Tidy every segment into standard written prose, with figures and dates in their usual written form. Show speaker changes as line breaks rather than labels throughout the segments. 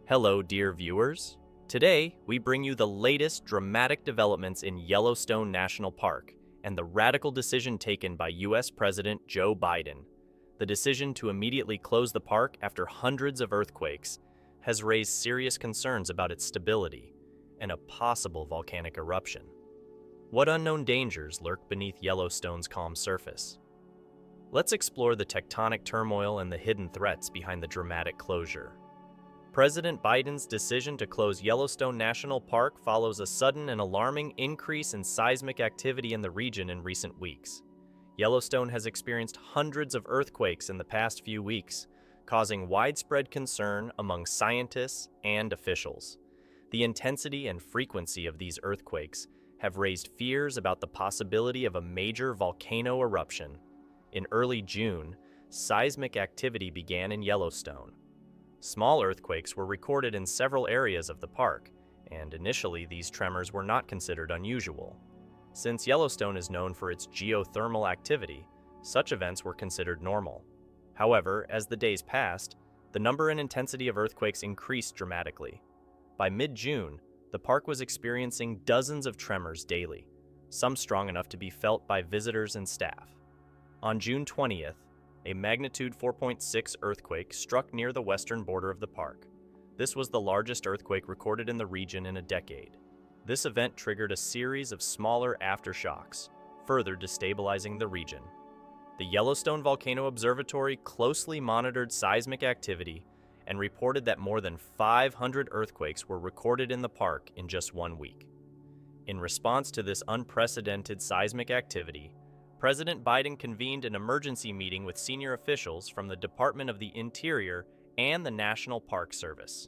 Hello, dear viewers. Today, we bring you the latest dramatic developments in Yellowstone National Park and the radical decision taken by U.S. President Joe Biden. The decision to immediately close the park after hundreds of earthquakes has raised serious concerns about its stability and a possible volcanic eruption. What unknown dangers lurk beneath Yellowstone's calm surface? Let's explore the tectonic turmoil and the hidden threats behind the dramatic closure. President Biden's decision to close Yellowstone National Park follows a sudden and alarming increase in seismic activity in the region in recent weeks. Yellowstone has experienced hundreds of earthquakes in the past few weeks, causing widespread concern among scientists and officials. The intensity and frequency of these earthquakes have raised fears about the possibility of a major volcano eruption. In early June, seismic activity began in Yellowstone. Small earthquakes were recorded in several areas of the park, and initially these tremors were not considered unusual. Since Yellowstone is known for its geothermal activity, such events were considered normal. However, as the days passed, the number and intensity of earthquakes increased dramatically. By mid-June, the park was experiencing dozens of tremors daily, some strong enough to be felt by visitors and staff. On June 20th, a magnitude 4.6 earthquake struck near the western border of the park. This was the largest earthquake recorded in the region in a decade. This event triggered a series of smaller aftershocks, further destabilizing the region. The Yellowstone Volcano Observatory closely monitored seismic activity and reported that more than 500 earthquakes were recorded in the park in just 1 week. In response to this unprecedented seismic activity, President Biden convened an emergency meeting with senior officials from the Department of the Interior and the National Park Service.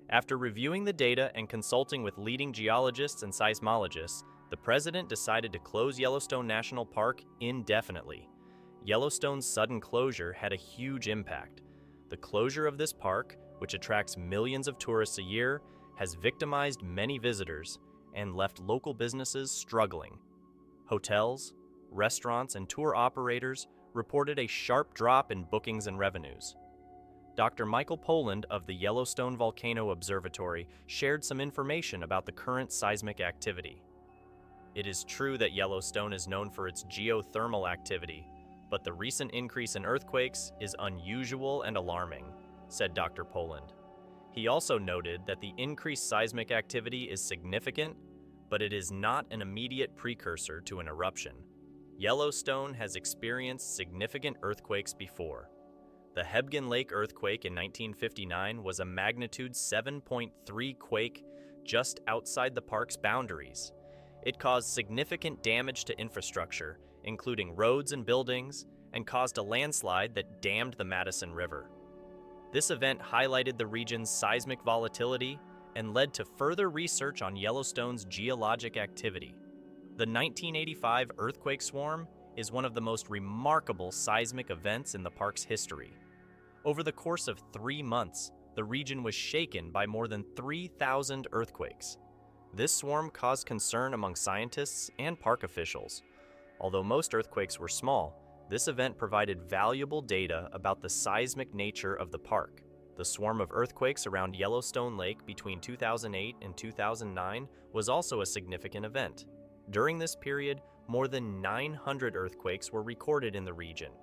After reviewing the data and consulting with leading geologists and seismologists, the president decided to close Yellowstone National Park indefinitely. Yellowstone's sudden closure had a huge impact. The closure of this park, which attracts millions of tourists a year, has victimized many visitors and left local businesses struggling. Hotels, restaurants, and tour operators reported a sharp drop in bookings and revenues. Dr. Michael Poland of the Yellowstone Volcano Observatory shared some information about the current seismic activity. It is true that Yellowstone is known for its geothermal activity, but the recent increase in earthquakes is unusual and alarming, said Dr. Poland. He also noted that the increased seismic activity is significant, but it is not an immediate precursor to an eruption. Yellowstone has experienced significant earthquakes before. The Hebgen Lake earthquake in 1959 was a magnitude 7.3 quake just outside the park's boundaries. It caused significant damage to infrastructure, including roads and buildings, and caused a landslide that dammed the Madison River. This event highlighted the region's seismic volatility and led to further research on Yellowstone's geologic activity. The 1985 earthquake swarm is one of the most remarkable seismic events in the park's history. Over the course of 3 months, the region was shaken by more than 3,000 earthquakes. This swarm caused concern among scientists and park officials. Although most earthquakes were small, this event provided valuable data about the seismic nature of the park. The swarm of earthquakes around Yellowstone Lake between 2008 and 2009 was also a significant event. During this period, more than 900 earthquakes were recorded in the region.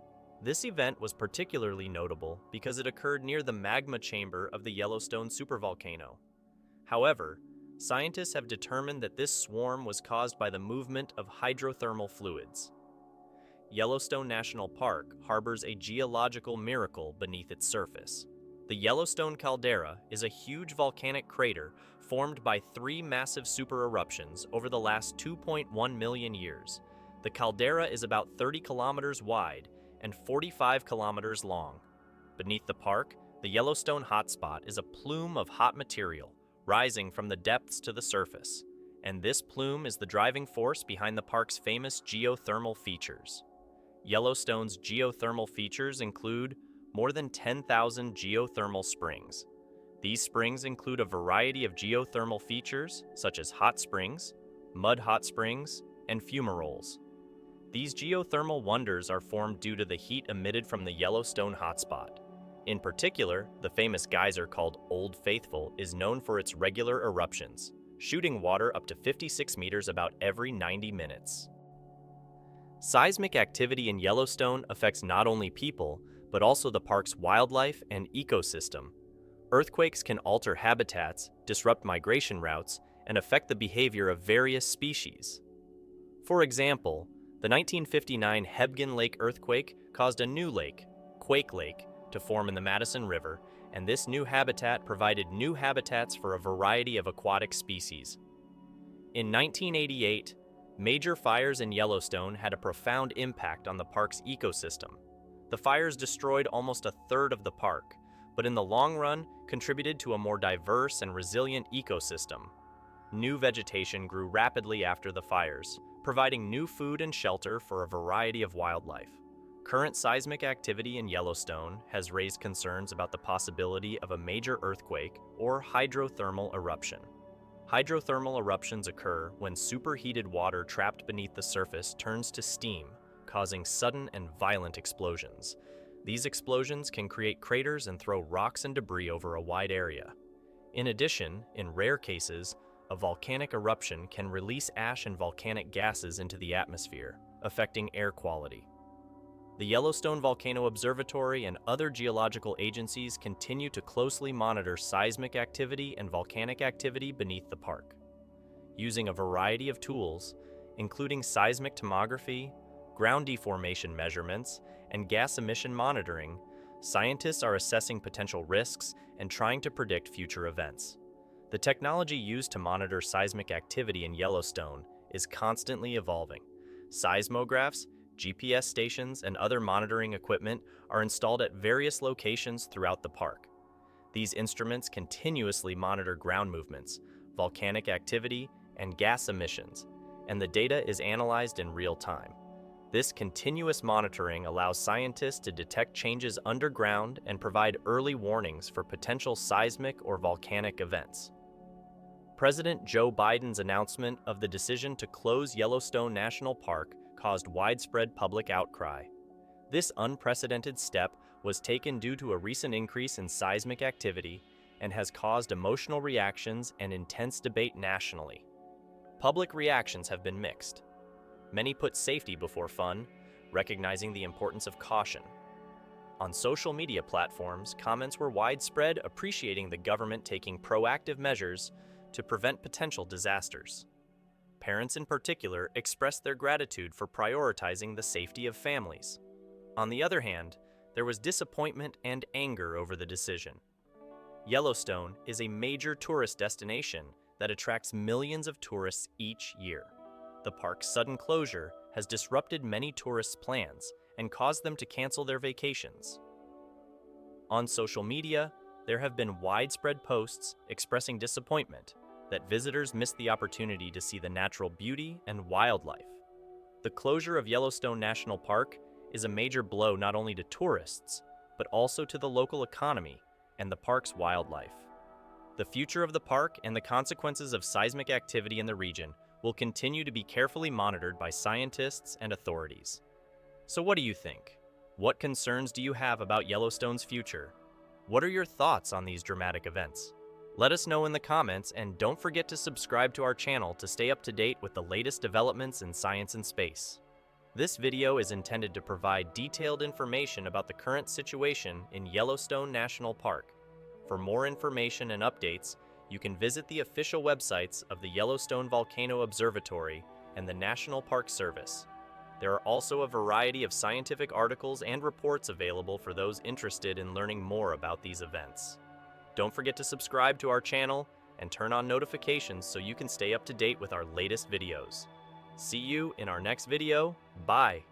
This event was particularly notable because it occurred near the magma chamber of the Yellowstone supervolcano. However, scientists have determined that this swarm was caused by the movement of hydrothermal fluids. Yellowstone National Park harbors a geological miracle beneath its surface. The Yellowstone caldera is a huge volcanic crater formed by 3 massive supereruptions over the last 2.1 million years. The caldera is about 30 kilometers wide and 45 kilometers long. Beneath the park, the Yellowstone hotspot is a plume of hot material rising from the depths to the surface, and this plume is the driving force behind the park's famous geothermal features. Yellowstone's geothermal features include more than 10,000 geothermal springs. These springs include a variety of geothermal features, such as hot springs, mud hot springs, and fumaroles. These geothermal wonders are formed due to the heat emitted from the Yellowstone hotspot. In particular, the famous geyser called Old Faithful is known for its regular eruptions, shooting water up to 56 meters about every 90 minutes. Seismic activity in Yellowstone affects not only people, but also the park's wildlife and ecosystem. Earthquakes can alter habitats, disrupt migration routes, and affect the behavior of various species. For example, the 1959 Hebgen Lake earthquake caused a new lake, Quake Lake, to form in the Madison River, and this new habitat provided new habitats for a variety of aquatic species. In 1988, major fires in Yellowstone had a profound impact on the park's ecosystem. The fires destroyed almost a third of the park, but in the long run contributed to a more diverse and resilient ecosystem. New vegetation grew rapidly after the fires, providing new food and shelter for a variety of wildlife. Current seismic activity in Yellowstone has raised concerns about the possibility of a major earthquake or hydrothermal eruption. Hydrothermal eruptions occur when superheated water trapped beneath the surface turns to steam, causing sudden and violent explosions. These explosions can create craters and throw rocks and debris over a wide area. In addition, in rare cases, a volcanic eruption can release ash and volcanic gases into the atmosphere, affecting air quality. The Yellowstone Volcano Observatory and other geological agencies continue to closely monitor seismic activity and volcanic activity beneath the park. Using a variety of tools, including seismic tomography, ground deformation measurements, and gas emission monitoring, scientists are assessing potential risks and trying to predict future events. The technology used to monitor seismic activity in Yellowstone is constantly evolving. Seismographs, GPS stations, and other monitoring equipment are installed at various locations throughout the park. These instruments continuously monitor ground movements, volcanic activity, and gas emissions, and the data is analyzed in real time. This continuous monitoring allows scientists to detect changes underground and provide early warnings for potential seismic or volcanic events. President Joe Biden's announcement of the decision to close Yellowstone National Park caused widespread public outcry. This unprecedented step was taken due to a recent increase in seismic activity and has caused emotional reactions and intense debate nationally. Public reactions have been mixed. Many put safety before fun, recognizing the importance of caution. On social media platforms, comments were widespread appreciating the government taking proactive measures to prevent potential disasters. Parents in particular expressed their gratitude for prioritizing the safety of families. On the other hand, there was disappointment and anger over the decision. Yellowstone is a major tourist destination that attracts millions of tourists each year. The park's sudden closure has disrupted many tourists' plans and caused them to cancel their vacations. On social media, there have been widespread posts expressing disappointment that visitors missed the opportunity to see the natural beauty and wildlife. The closure of Yellowstone National Park is a major blow not only to tourists, but also to the local economy and the park's wildlife. The future of the park and the consequences of seismic activity in the region will continue to be carefully monitored by scientists and authorities. So what do you think? What concerns do you have about Yellowstone's future? What are your thoughts on these dramatic events? Let us know in the comments, and don't forget to subscribe to our channel to stay up to date with the latest developments in science and space. This video is intended to provide detailed information about the current situation in Yellowstone National Park. For more information and updates, you can visit the official websites of the Yellowstone Volcano Observatory and the National Park Service. There are also a variety of scientific articles and reports available for those interested in learning more about these events. Don't forget to subscribe to our channel and turn on notifications so you can stay up to date with our latest videos. See you in our next video. Bye.